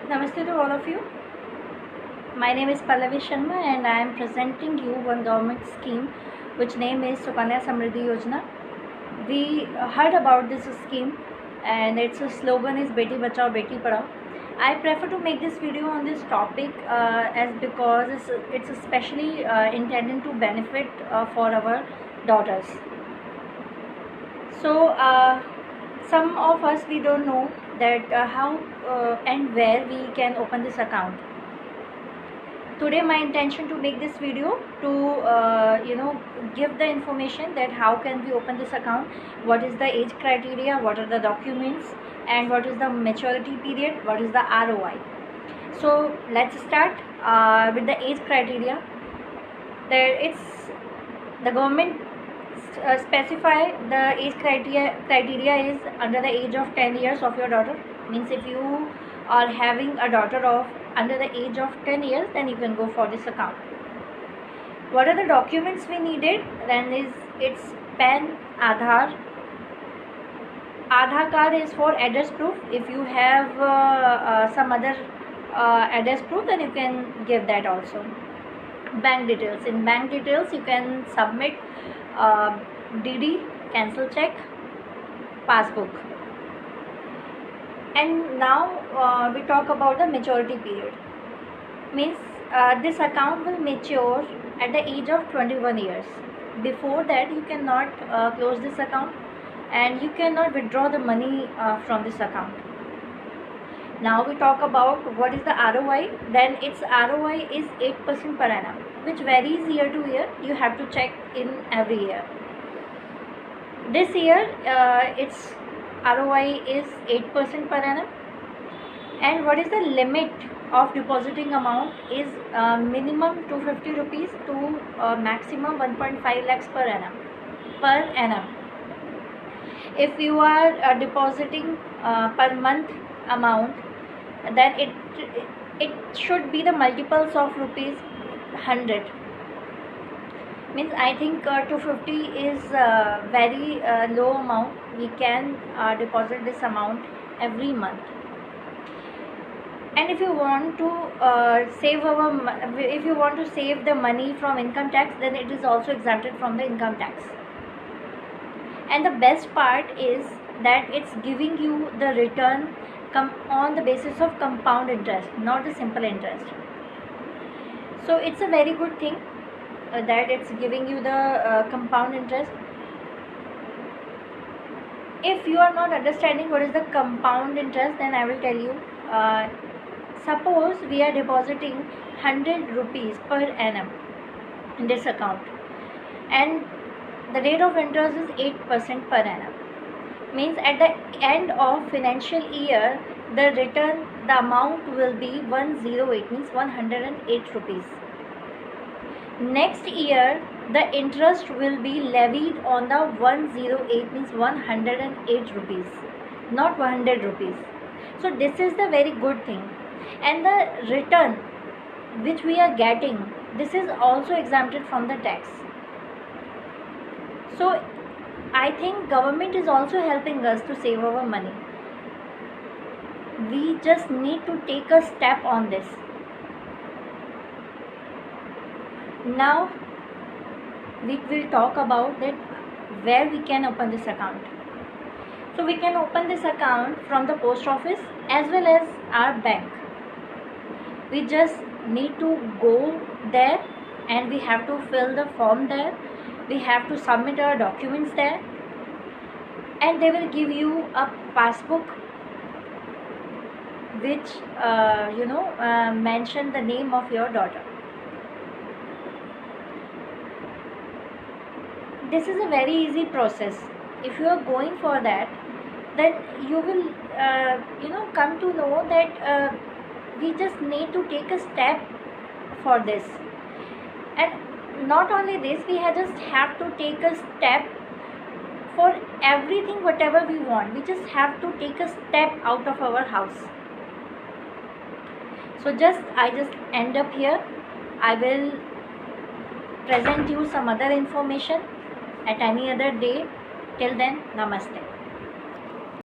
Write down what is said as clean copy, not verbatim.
Namaste to all of you. My name is Pallavi Sharma and I am presenting you one government scheme which name is Sukanya Samriddhi Yojana. We heard about this scheme and its slogan is Beti Bachao Beti Padhao. I prefer to make this video on this topic as because it's especially intended to benefit for our daughters. So some of us, we don't know that how and where we can open this account. Today my intention to make this video to give the information that how can we open this account, what is the age criteria, what are the documents, and what is the maturity period, what is the ROI. So let's start with the age criteria. The government specify the age criteria is under the age of 10 years of your daughter. Means if you are having a daughter of under the age of 10 years, then you can go for this account. What are the documents we needed? Then it's PAN, Aadhaar card is for address proof. If you have some other address proof, then you can give that also. Bank details. In bank details you can submit DD, cancel check, passbook. And now we talk about the maturity period. Means this account will mature at the age of 21 years. Before that you cannot close this account and you cannot withdraw the money from this account. Now we talk about what is the ROI. Then its ROI is 8% per annum, which varies year to year. You have to check in every year. This year its ROI is 8% per annum. And what is the limit of depositing amount is minimum 250 rupees to maximum 1.5 lakhs per annum. If you are depositing per month amount, then it should be the multiples of rupees 100. Means I think 250 is very low amount. We can deposit this amount every month. And if you want to save the money from income tax, then it is also exempted from the income tax. And the best part is that it's giving you the return on the basis of compound interest, not the simple interest. So it's a very good thing that it's giving you the compound interest. If you are not understanding what is the compound interest, then I will tell you. Suppose we are depositing 100 rupees per annum in this account and the rate of interest is 8% per annum. Means at the end of financial year, the amount will be 108, means 108 rupees. Next year the interest will be levied on the 108, means 108 rupees, not 100 rupees. So this is the very good thing. And the return which we are getting, this is also exempted from the tax. So I think government is also helping us to save our money. We just need to take a step on this. Now we will talk about that where we can open this account. So we can open this account from the post office as well as our bank. We just need to go there and we have to fill the form there. We have to submit our documents there and they will give you a passbook which mention the name of your daughter. This is a very easy process. If you are going for that, then you will come to know that we just need to take a step for this. And not only this, we just have to take a step for everything whatever we want. We just have to take a step out of our house. So I just end up here. I will present you some other information at any other day. Till then, namaste.